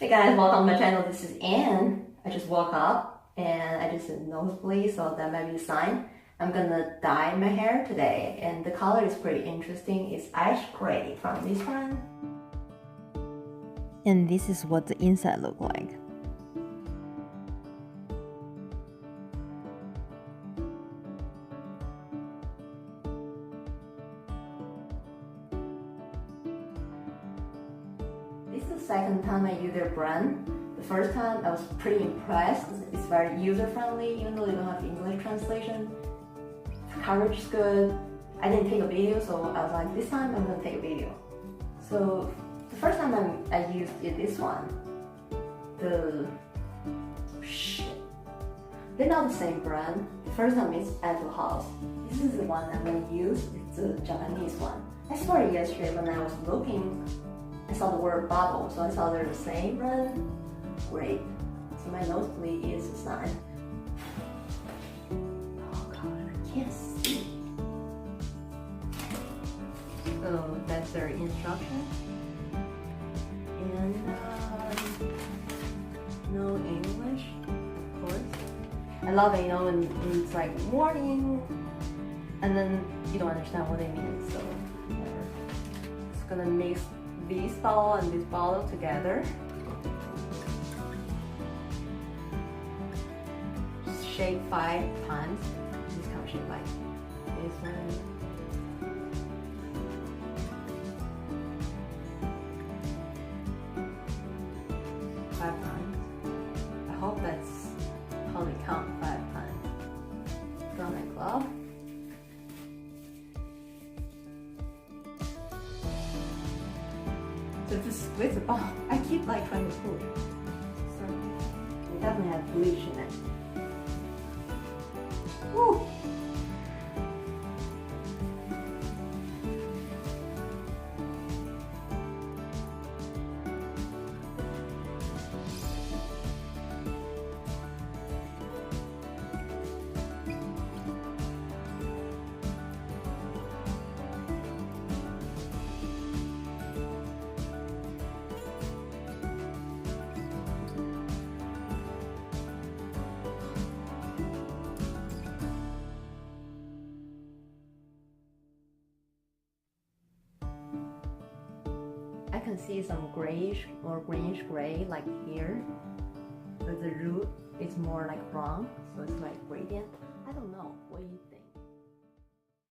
Hey guys, welcome to my channel. This is Anne. I just woke up and I just had nosebleed, so that might be a sign. I'm gonna dye my hair today, and the color is pretty interesting. It's ash gray from this one. And this is what the inside look like. This is the second time I use their brand. The first time I was pretty impressed. It's very user-friendly, even though they don't have English translation. The coverage is good. I didn't take a video, so I was like, this time I'm gonna take a video. So the first time I used this one. They're not the same brand. The first time is House. This is the one I'm gonna use. It's the Japanese one. I saw it yesterday when I was looking. I saw the word bubble, so I saw they're the same brand. Great. So my nosebleed is a sign. Oh god, I can't see. So that's their instruction. And no English, of course. I love it, when it's like warning, and then you don't understand what they mean. So whatever. It's gonna mix this bottle and this bottle together. Just shake 5 times. This kind of shape like this one. I hope that's how they count 5 times. Throw my glove. So just squeeze the ball. I keep like trying to push. So we definitely have bleach in it. Woo! I can see some grayish or greenish gray like here, but the root is more like brown, so it's like gradient. I don't know. What do you